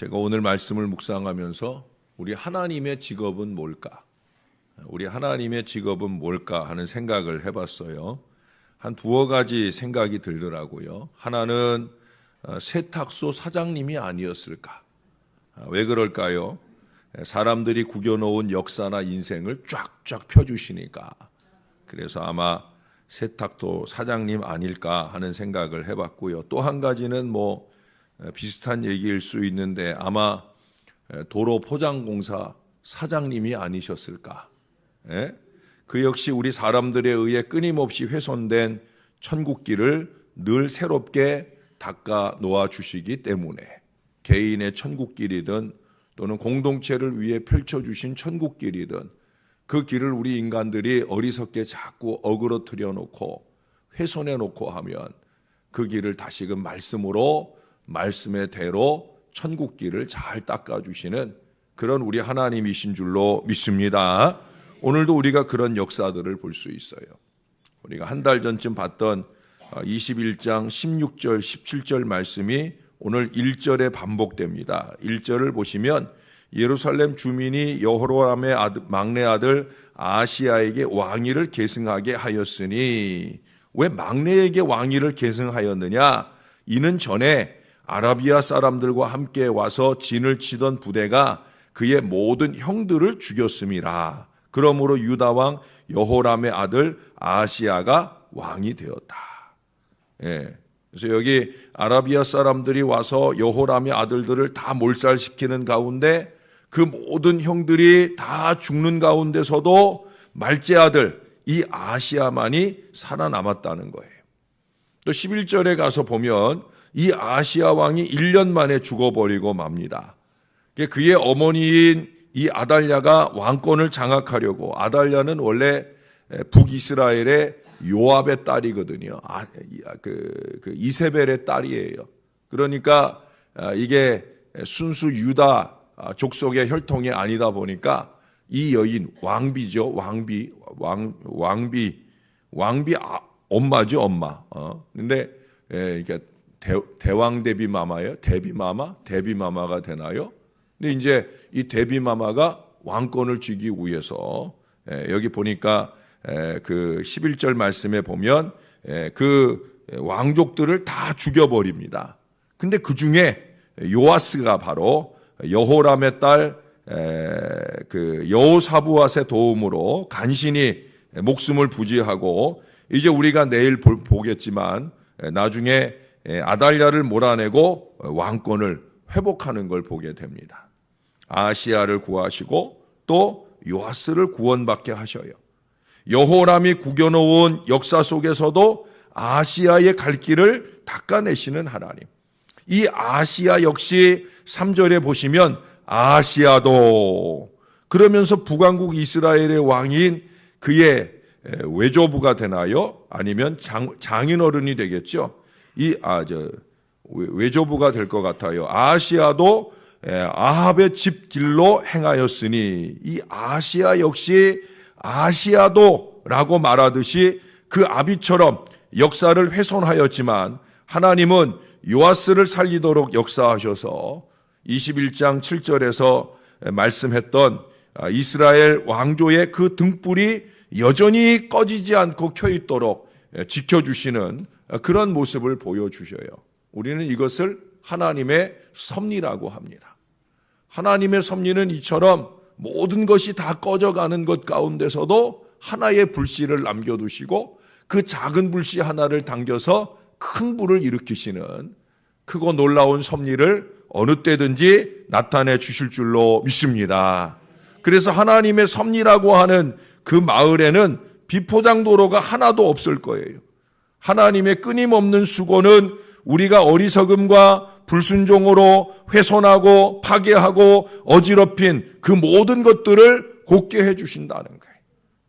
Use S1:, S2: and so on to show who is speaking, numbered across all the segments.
S1: 제가 오늘 말씀을 묵상하면서 우리 하나님의 직업은 뭘까? 우리 하나님의 직업은 뭘까 하는 생각을 해봤어요. 한 두어 가지 생각이 들더라고요. 하나는 세탁소 사장님이 아니었을까? 왜 그럴까요? 사람들이 구겨놓은 역사나 인생을 쫙쫙 펴주시니까. 그래서 아마 세탁소 사장님 아닐까 하는 생각을 해봤고요. 또 한 가지는 비슷한 얘기일 수 있는데 아마 도로 포장공사 사장님이 아니셨을까. 그 역시 우리 사람들에 의해 끊임없이 훼손된 천국길을 늘 새롭게 닦아 놓아주시기 때문에 개인의 천국길이든 또는 공동체를 위해 펼쳐주신 천국길이든 그 길을 우리 인간들이 어리석게 자꾸 어그러뜨려 놓고 훼손해 놓고 하면 그 길을 다시금 말씀의 대로 천국길을 잘 닦아주시는 그런 우리 하나님이신 줄로 믿습니다. 오늘도 우리가 그런 역사들을 볼 수 있어요. 우리가 한 달 전쯤 봤던 21장 16절 17절 말씀이 오늘 1절에 반복됩니다. 1절을 보시면 예루살렘 주민이 여호람의 막내 아들 아하시야에게 왕위를 계승하게 하였으니, 왜 막내에게 왕위를 계승하였느냐? 이는 전에 아라비아 사람들과 함께 와서 진을 치던 부대가 그의 모든 형들을 죽였음이라. 그러므로 유다 왕 여호람의 아들 아하시야가 왕이 되었다. 그래서 여기 아라비아 사람들이 와서 여호람의 아들들을 다 몰살시키는 가운데 그 모든 형들이 다 죽는 가운데서도 말째 아들 이 아하시야만이 살아남았다는 거예요. 또 11절에 가서 보면 이 아하시야 왕이 1년 만에 죽어버리고 맙니다. 그의 어머니인 이 아달랴가 왕권을 장악하려고, 아달랴는 원래 북이스라엘의 요압의 딸이거든요. 그 이세벨의 딸이에요. 그러니까 이게 순수 유다 족속의 혈통이 아니다 보니까 이 여인 왕비죠. 왕비 엄마죠, 엄마. 근데 이게 대왕 데비마마예요. 데비마마가 되나요? 근데 이제 이 데비마마가 왕권을 쥐기 위해서 여기 보니까 그 11절 말씀에 보면 그 왕족들을 다 죽여버립니다. 근데 그 중에 요아스가 바로 여호람의 딸 그 여호사부앗의 도움으로 간신히 목숨을 부지하고, 이제 우리가 내일 보겠지만 나중에 아달랴를 몰아내고 왕권을 회복하는 걸 보게 됩니다. 아하시야를 구하시고 또 요아스를 구원받게 하셔요. 여호람이 구겨놓은 역사 속에서도 아하시야의 갈 길을 닦아내시는 하나님. 이 아하시야 역시 3절에 보시면 아하시야도 그러면서 북왕국 이스라엘의 왕인 그의 외조부가 되나요? 아니면 장인어른이 되겠죠? 외조부가 될 것 같아요. 아하시야도 아합의 집 길로 행하였으니, 이 아하시야 역시 아하시야도라고 말하듯이 그 아비처럼 역사를 훼손하였지만 하나님은 요아스를 살리도록 역사하셔서 21장 7절에서 말씀했던 이스라엘 왕조의 그 등불이 여전히 꺼지지 않고 켜 있도록 지켜주시는 그런 모습을 보여주셔요. 우리는 이것을 하나님의 섭리라고 합니다. 하나님의 섭리는 이처럼 모든 것이 다 꺼져가는 것 가운데서도 하나의 불씨를 남겨두시고 그 작은 불씨 하나를 당겨서 큰 불을 일으키시는 크고 놀라운 섭리를 어느 때든지 나타내 주실 줄로 믿습니다. 그래서 하나님의 섭리라고 하는 그 마을에는 비포장도로가 하나도 없을 거예요. 하나님의 끊임없는 수고는 우리가 어리석음과 불순종으로 훼손하고 파괴하고 어지럽힌 그 모든 것들을 곱게 해주신다는 거예요.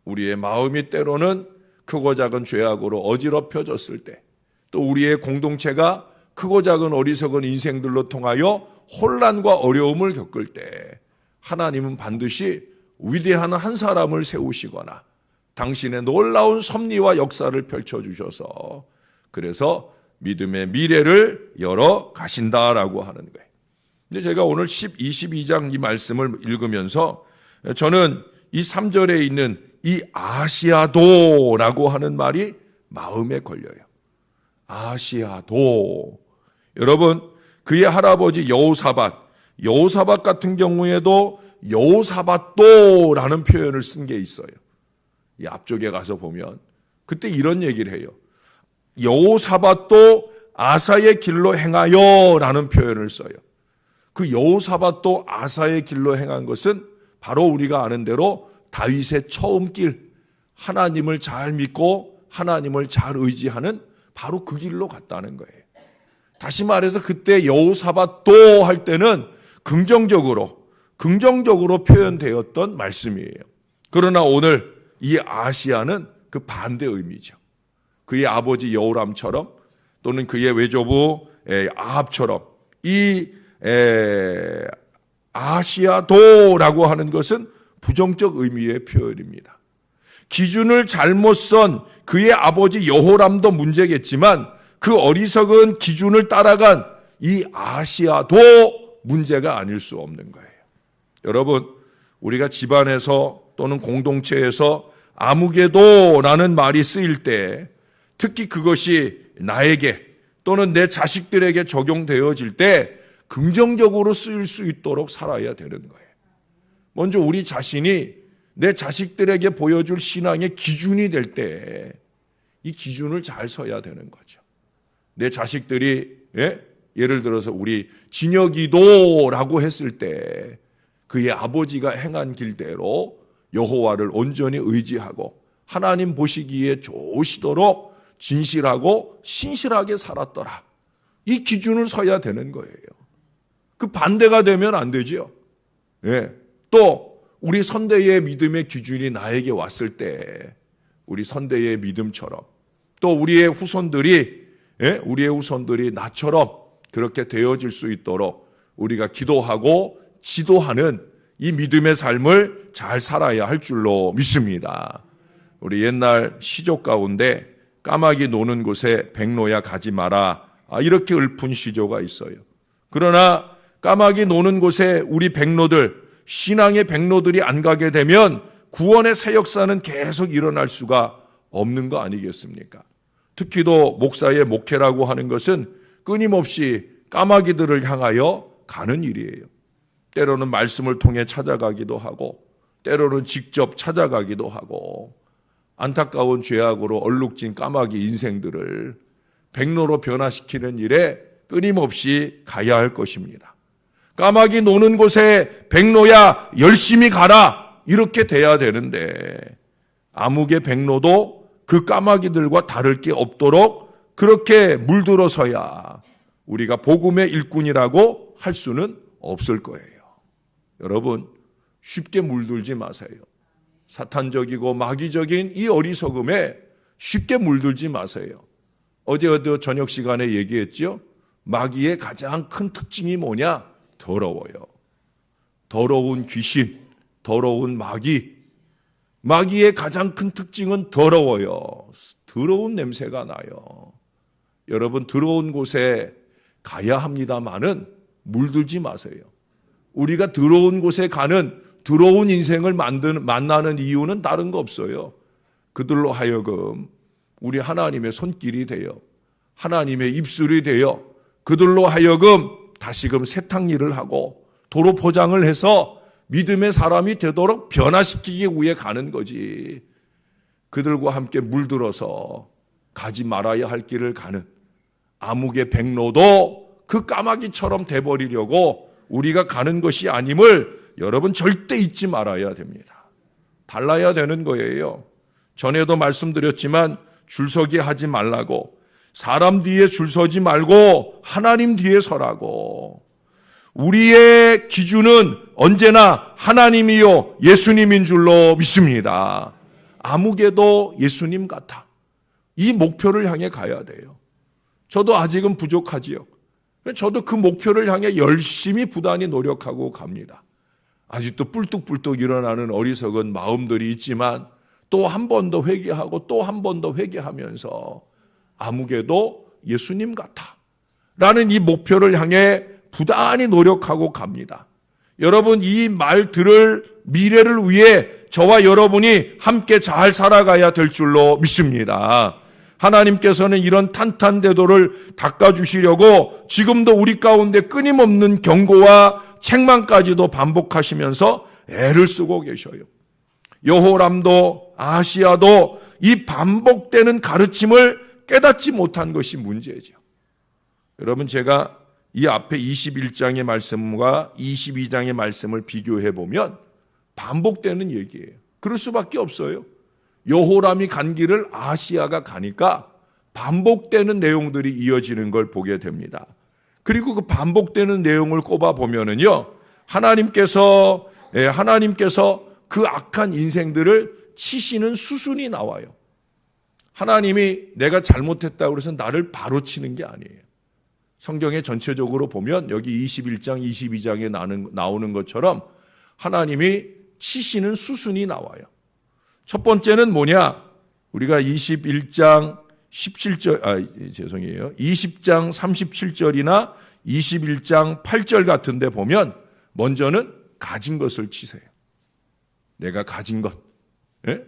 S1: 우리의 마음이 때로는 크고 작은 죄악으로 어지럽혀졌을 때, 또 우리의 공동체가 크고 작은 어리석은 인생들로 통하여 혼란과 어려움을 겪을 때 하나님은 반드시 위대한 한 사람을 세우시거나 당신의 놀라운 섭리와 역사를 펼쳐주셔서 그래서 믿음의 미래를 열어 가신다라고 하는 거예요. 근데 제가 오늘 22장 이 말씀을 읽으면서 저는 이 3절에 있는 이 아시아도라고 하는 말이 마음에 걸려요. 아시아도. 여러분, 그의 할아버지 여호사밧 같은 경우에도 여호사밧도라는 표현을 쓴 게 있어요. 이 앞쪽에 가서 보면 그때 이런 얘기를 해요. 여호사밧도 아사의 길로 행하여 라는 표현을 써요. 그 여호사밧도 아사의 길로 행한 것은 바로 우리가 아는 대로 다윗의 처음 길, 하나님을 잘 믿고 하나님을 잘 의지하는 바로 그 길로 갔다는 거예요. 다시 말해서 그때 여호사밧도 할 때는 긍정적으로 표현되었던 말씀이에요. 그러나 오늘 이 아시아는 그 반대 의미죠. 그의 아버지 여호람처럼 또는 그의 외조부 아합처럼 이 아시아도라고 하는 것은 부정적 의미의 표현입니다. 기준을 잘못 선 그의 아버지 여호람도 문제겠지만 그 어리석은 기준을 따라간 이 아시아도 문제가 아닐 수 없는 거예요. 여러분, 우리가 집안에서 또는 공동체에서 아무개도라는 말이 쓰일 때 특히 그것이 나에게 또는 내 자식들에게 적용되어질 때 긍정적으로 쓰일 수 있도록 살아야 되는 거예요. 먼저 우리 자신이 내 자식들에게 보여줄 신앙의 기준이 될 때 이 기준을 잘 서야 되는 거죠. 내 자식들이 예를 들어서 우리 진혁이도라고 했을 때 그의 아버지가 행한 길대로 여호와를 온전히 의지하고 하나님 보시기에 좋으시도록 진실하고 신실하게 살았더라. 이 기준을 서야 되는 거예요. 그 반대가 되면 안 되죠. 또 우리 선대의 믿음의 기준이 나에게 왔을 때 우리 선대의 믿음처럼 또 우리의 후손들이 나처럼 그렇게 되어질 수 있도록 우리가 기도하고 지도하는 이 믿음의 삶을 잘 살아야 할 줄로 믿습니다. 우리 옛날 시조 가운데 까마귀 노는 곳에 백로야 가지 마라, 이렇게 읊은 시조가 있어요. 그러나 까마귀 노는 곳에 우리 백로들, 신앙의 백로들이 안 가게 되면 구원의 새 역사는 계속 일어날 수가 없는 거 아니겠습니까? 특히도 목사의 목회라고 하는 것은 끊임없이 까마귀들을 향하여 가는 일이에요. 때로는 말씀을 통해 찾아가기도 하고 때로는 직접 찾아가기도 하고 안타까운 죄악으로 얼룩진 까마귀 인생들을 백로로 변화시키는 일에 끊임없이 가야 할 것입니다. 까마귀 노는 곳에 백로야 열심히 가라, 이렇게 돼야 되는데 아무개 백로도 그 까마귀들과 다를 게 없도록 그렇게 물들어서야 우리가 복음의 일꾼이라고 할 수는 없을 거예요. 여러분, 쉽게 물들지 마세요. 사탄적이고 마귀적인 이 어리석음에 쉽게 물들지 마세요. 어제 저녁 시간에 얘기했죠. 마귀의 가장 큰 특징이 뭐냐? 더러워요. 더러운 귀신, 더러운 마귀. 마귀의 가장 큰 특징은 더러워요. 더러운 냄새가 나요. 여러분, 더러운 곳에 가야 합니다마는 물들지 마세요. 우리가 더러운 곳에 가는 더러운 인생을 만나는 이유는 다른 거 없어요. 그들로 하여금 우리 하나님의 손길이 되어 하나님의 입술이 되어 그들로 하여금 다시금 세탁일을 하고 도로 포장을 해서 믿음의 사람이 되도록 변화시키기 위해 가는 거지. 그들과 함께 물들어서 가지 말아야 할 길을 가는 아무개 백로도 그 까마귀처럼 돼버리려고 우리가 가는 것이 아님을 여러분 절대 잊지 말아야 됩니다. 달라야 되는 거예요. 전에도 말씀드렸지만 줄서기 하지 말라고, 사람 뒤에 줄서지 말고 하나님 뒤에 서라고. 우리의 기준은 언제나 하나님이요 예수님인 줄로 믿습니다. 아무개도 예수님 같아. 이 목표를 향해 가야 돼요. 저도 아직은 부족하지요. 저도 그 목표를 향해 열심히 부단히 노력하고 갑니다. 아직도 뿔뚝뿔뚝 일어나는 어리석은 마음들이 있지만 또 한 번 더 회개하고 또 한 번 더 회개하면서 아무개도 예수님 같아 라는 이 목표를 향해 부단히 노력하고 갑니다. 여러분, 이 말 들을 미래를 위해 저와 여러분이 함께 잘 살아가야 될 줄로 믿습니다. 하나님께서는 이런 탄탄대도를 닦아주시려고 지금도 우리 가운데 끊임없는 경고와 책망까지도 반복하시면서 애를 쓰고 계셔요. 여호람도 아하시야도 이 반복되는 가르침을 깨닫지 못한 것이 문제죠. 여러분, 제가 이 앞에 21장의 말씀과 22장의 말씀을 비교해 보면 반복되는 얘기예요. 그럴 수밖에 없어요. 여호람이 간 길을 아하시야가 가니까 반복되는 내용들이 이어지는 걸 보게 됩니다. 그리고 그 반복되는 내용을 꼽아 보면은요, 하나님께서 그 악한 인생들을 치시는 수순이 나와요. 하나님이 내가 잘못했다고 해서 나를 바로 치는 게 아니에요. 성경에 전체적으로 보면 여기 21장, 22장에 나오는 것처럼 하나님이 치시는 수순이 나와요. 첫 번째는 뭐냐? 우리가 20장 37절이나 21장 8절 같은 데 보면 먼저는 가진 것을 치세요. 내가 가진 것. 예?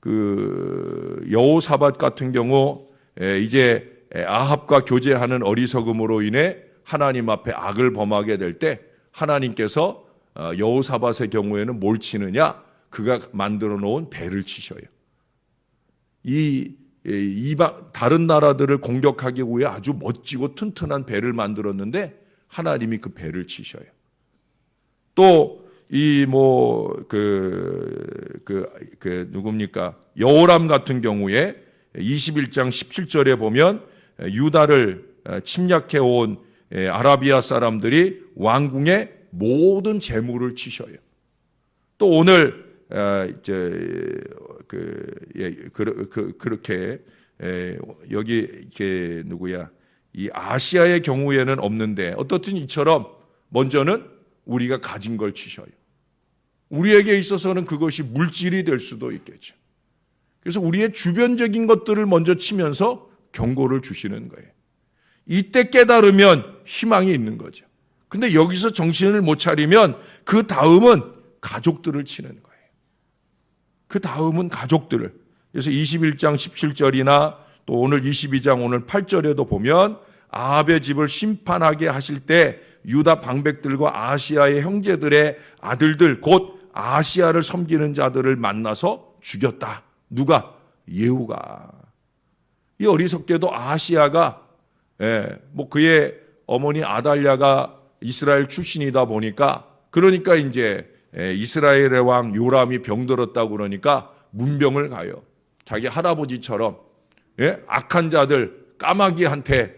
S1: 그 여호사밧 같은 경우 이제 아합과 교제하는 어리석음으로 인해 하나님 앞에 악을 범하게 될 때 하나님께서 여호사밧의 경우에는 뭘 치느냐? 그가 만들어 놓은 배를 치셔요. 다른 나라들을 공격하기 위해 아주 멋지고 튼튼한 배를 만들었는데 하나님이 그 배를 치셔요. 또 누굽니까? 여호람 같은 경우에 21장 17절에 보면 유다를 침략해 온 아라비아 사람들이 왕궁의 모든 재물을 치셔요. 또 오늘 그렇게 여기 이렇게 이 아시아의 경우에는 없는데 어떻든 이처럼 먼저는 우리가 가진 걸 치셔요. 우리에게 있어서는 그것이 물질이 될 수도 있겠죠. 그래서 우리의 주변적인 것들을 먼저 치면서 경고를 주시는 거예요. 이때 깨달으면 희망이 있는 거죠. 근데 여기서 정신을 못 차리면 그 다음은 가족들을 치는 거예요. 그 다음은 가족들을. 그래서 21장 17절이나 또 오늘 22장 오늘 8절에도 보면 아합의 집을 심판하게 하실 때 유다 방백들과 아시아의 형제들의 아들들 곧 아시아를 섬기는 자들을 만나서 죽였다. 누가? 예후가. 이 어리석게도 아시아가 그의 어머니 아달랴가 이스라엘 출신이다 보니까 그러니까 이제 이스라엘의 왕 요람이 병들었다고 그러니까 문병을 가요. 자기 할아버지처럼 악한 자들 까마귀한테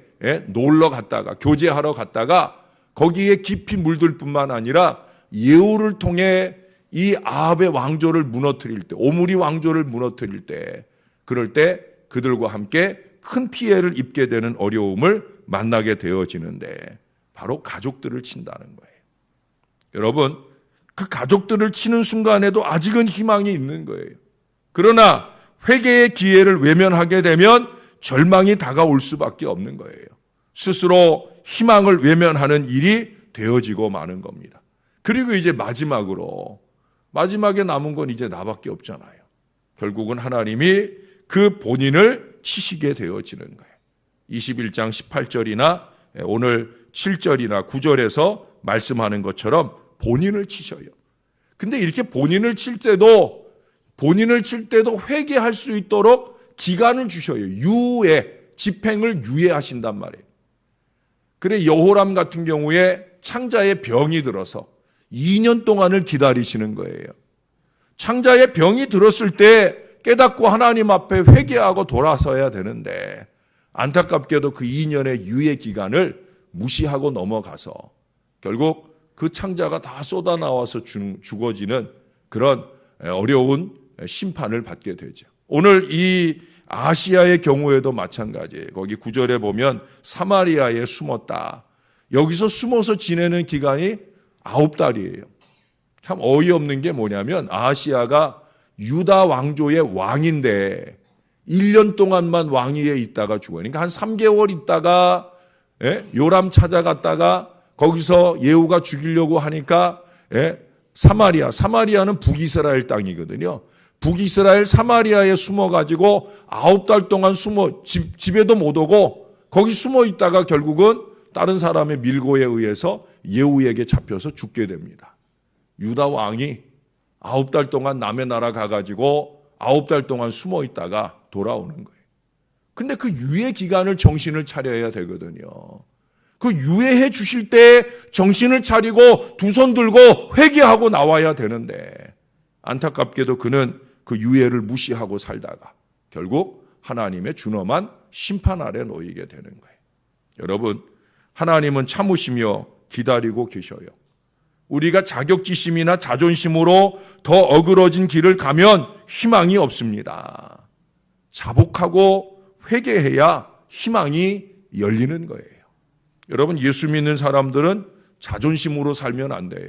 S1: 놀러 갔다가 교제하러 갔다가 거기에 깊이 물들 뿐만 아니라 예후를 통해 이 아합의 왕조를 무너뜨릴 때, 오므리 왕조를 무너뜨릴 때, 그럴 때 그들과 함께 큰 피해를 입게 되는 어려움을 만나게 되어지는데 바로 가족들을 친다는 거예요. 여러분, 그 가족들을 치는 순간에도 아직은 희망이 있는 거예요. 그러나 회개의 기회를 외면하게 되면 절망이 다가올 수밖에 없는 거예요. 스스로 희망을 외면하는 일이 되어지고 마는 겁니다. 그리고 이제 마지막에 남은 건 이제 나밖에 없잖아요. 결국은 하나님이 그 본인을 치시게 되어지는 거예요. 21장 18절이나 오늘 7절이나 9절에서 말씀하는 것처럼 본인을 치셔요. 근데 이렇게 본인을 칠 때도 회개할 수 있도록 기간을 주셔요. 집행을 유예하신단 말이에요. 그래 여호람 같은 경우에 창자에 병이 들어서 2년 동안을 기다리시는 거예요. 창자에 병이 들었을 때 깨닫고 하나님 앞에 회개하고 돌아서야 되는데 안타깝게도 그 2년의 유예 기간을 무시하고 넘어가서 결국 그 창자가 다 쏟아 나와서 죽어지는 그런 어려운 심판을 받게 되죠. 오늘 이 아시아의 경우에도 마찬가지예요. 거기 9절에 보면 사마리아에 숨었다. 여기서 숨어서 지내는 기간이 9달이에요. 참 어이없는 게 뭐냐면 아시아가 유다 왕조의 왕인데 1년 동안만 왕위에 있다가 죽어요. 그러니까 한 3개월 있다가 요람 찾아갔다가 거기서 예후가 죽이려고 하니까 사마리아는 북이스라엘 땅이거든요. 북이스라엘 사마리아에 숨어가지고 9달 동안 집에도 못 오고 거기 숨어 있다가 결국은 다른 사람의 밀고에 의해서 예후에게 잡혀서 죽게 됩니다. 유다 왕이 9달 동안 남의 나라 가가지고 9달 동안 숨어 있다가 돌아오는 거예요. 근데 그 유예 기간을 정신을 차려야 되거든요. 그 유예해 주실 때 정신을 차리고 두 손 들고 회개하고 나와야 되는데 안타깝게도 그는 그 유예를 무시하고 살다가 결국 하나님의 준엄한 심판 아래 놓이게 되는 거예요. 여러분, 하나님은 참으시며 기다리고 계셔요. 우리가 자격지심이나 자존심으로 더 어그러진 길을 가면 희망이 없습니다. 자복하고 회개해야 희망이 열리는 거예요. 여러분, 예수 믿는 사람들은 자존심으로 살면 안 돼요.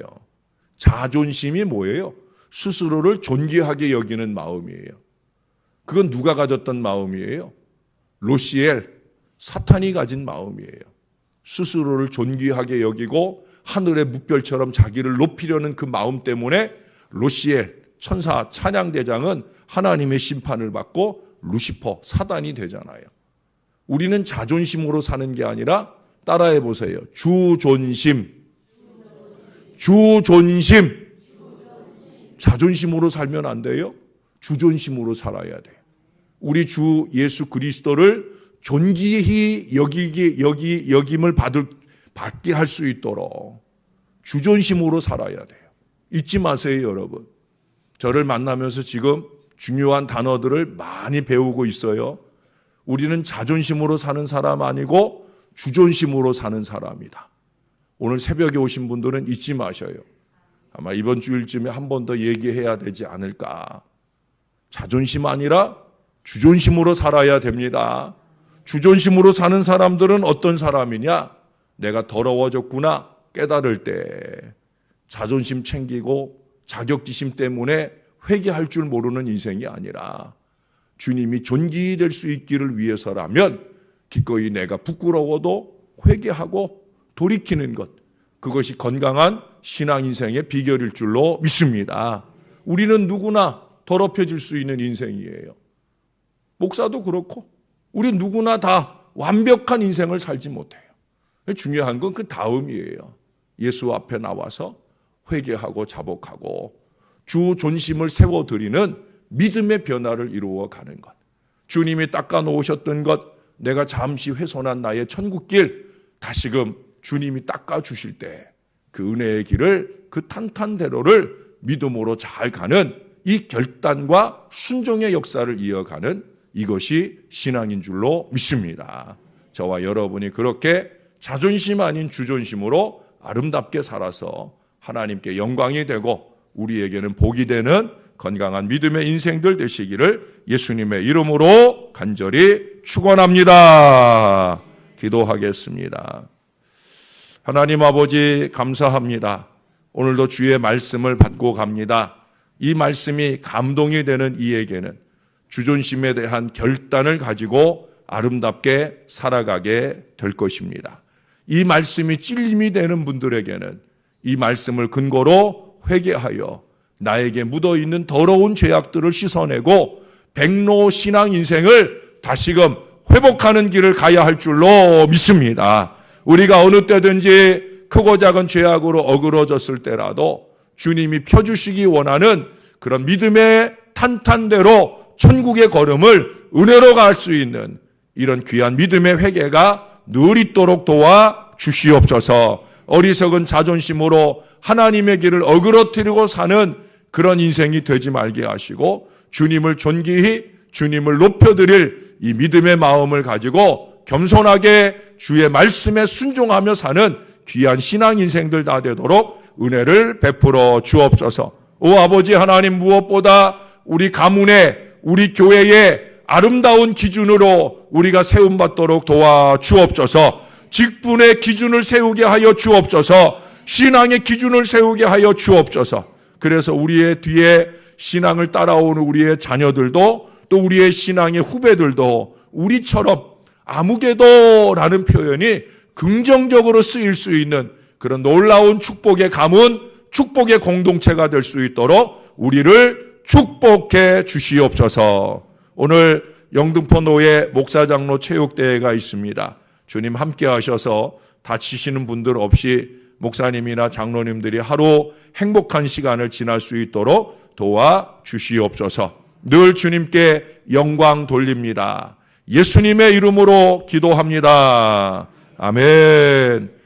S1: 자존심이 뭐예요? 스스로를 존귀하게 여기는 마음이에요. 그건 누가 가졌던 마음이에요? 로시엘, 사탄이 가진 마음이에요. 스스로를 존귀하게 여기고 하늘의 뭇별처럼 자기를 높이려는 그 마음 때문에 로시엘, 천사, 찬양대장은 하나님의 심판을 받고 루시퍼, 사단이 되잖아요. 우리는 자존심으로 사는 게 아니라 따라해 보세요. 주존심. 자존심으로 살면 안 돼요. 주존심으로 살아야 돼요. 우리 주 예수 그리스도를 존귀히 여김을 받게 할 수 있도록 주존심으로 살아야 돼요. 잊지 마세요, 여러분. 저를 만나면서 지금 중요한 단어들을 많이 배우고 있어요. 우리는 자존심으로 사는 사람 아니고 주존심으로 사는 사람이다. 오늘 새벽에 오신 분들은 잊지 마셔요. 아마 이번 주일쯤에 한 번 더 얘기해야 되지 않을까. 자존심 아니라 주존심으로 살아야 됩니다. 주존심으로 사는 사람들은 어떤 사람이냐? 내가 더러워졌구나 깨달을 때 자존심 챙기고 자격지심 때문에 회개할 줄 모르는 인생이 아니라 주님이 존귀히 될 수 있기를 위해서라면 기꺼이 내가 부끄러워도 회개하고 돌이키는 것, 그것이 건강한 신앙 인생의 비결일 줄로 믿습니다. 우리는 누구나 더럽혀질 수 있는 인생이에요. 목사도 그렇고 우리 누구나 다 완벽한 인생을 살지 못해요. 중요한 건 그 다음이에요. 예수 앞에 나와서 회개하고 자복하고 주 존심을 세워드리는 믿음의 변화를 이루어가는 것. 주님이 닦아놓으셨던 것, 내가 잠시 훼손한 나의 천국길 다시금 주님이 닦아주실 때 그 은혜의 길을, 그 탄탄대로를 믿음으로 잘 가는 이 결단과 순종의 역사를 이어가는 이것이 신앙인 줄로 믿습니다. 저와 여러분이 그렇게 자존심 아닌 주존심으로 아름답게 살아서 하나님께 영광이 되고 우리에게는 복이 되는 건강한 믿음의 인생들 되시기를 예수님의 이름으로 간절히 축원합니다. 기도하겠습니다. 하나님 아버지 감사합니다. 오늘도 주의 말씀을 받고 갑니다. 이 말씀이 감동이 되는 이에게는 주존심에 대한 결단을 가지고 아름답게 살아가게 될 것입니다. 이 말씀이 찔림이 되는 분들에게는 이 말씀을 근거로 회개하여 나에게 묻어있는 더러운 죄악들을 씻어내고 백로 신앙 인생을 다시금 회복하는 길을 가야 할 줄로 믿습니다. 우리가 어느 때든지 크고 작은 죄악으로 어그러졌을 때라도 주님이 펴주시기 원하는 그런 믿음의 탄탄대로 천국의 걸음을 은혜로 갈 수 있는 이런 귀한 믿음의 회개가 늘 있도록 도와 주시옵소서. 어리석은 자존심으로 하나님의 길을 어그러뜨리고 사는 그런 인생이 되지 말게 하시고 주님을 존귀히 주님을 높여드릴 이 믿음의 마음을 가지고 겸손하게 주의 말씀에 순종하며 사는 귀한 신앙 인생들 다 되도록 은혜를 베풀어 주옵소서. 오 아버지 하나님, 무엇보다 우리 가문에 우리 교회의 아름다운 기준으로 우리가 세움받도록 도와 주옵소서. 직분의 기준을 세우게 하여 주옵소서. 신앙의 기준을 세우게 하여 주옵소서. 그래서 우리의 뒤에 신앙을 따라오는 우리의 자녀들도 또 우리의 신앙의 후배들도 우리처럼 아무개도라는 표현이 긍정적으로 쓰일 수 있는 그런 놀라운 축복의 가문, 축복의 공동체가 될 수 있도록 우리를 축복해 주시옵소서. 오늘 영등포 노예 목사장로 체육대회가 있습니다. 주님 함께 하셔서 다치시는 분들 없이 목사님이나 장로님들이 하루 행복한 시간을 지날 수 있도록 도와주시옵소서. 늘 주님께 영광 돌립니다. 예수님의 이름으로 기도합니다. 아멘.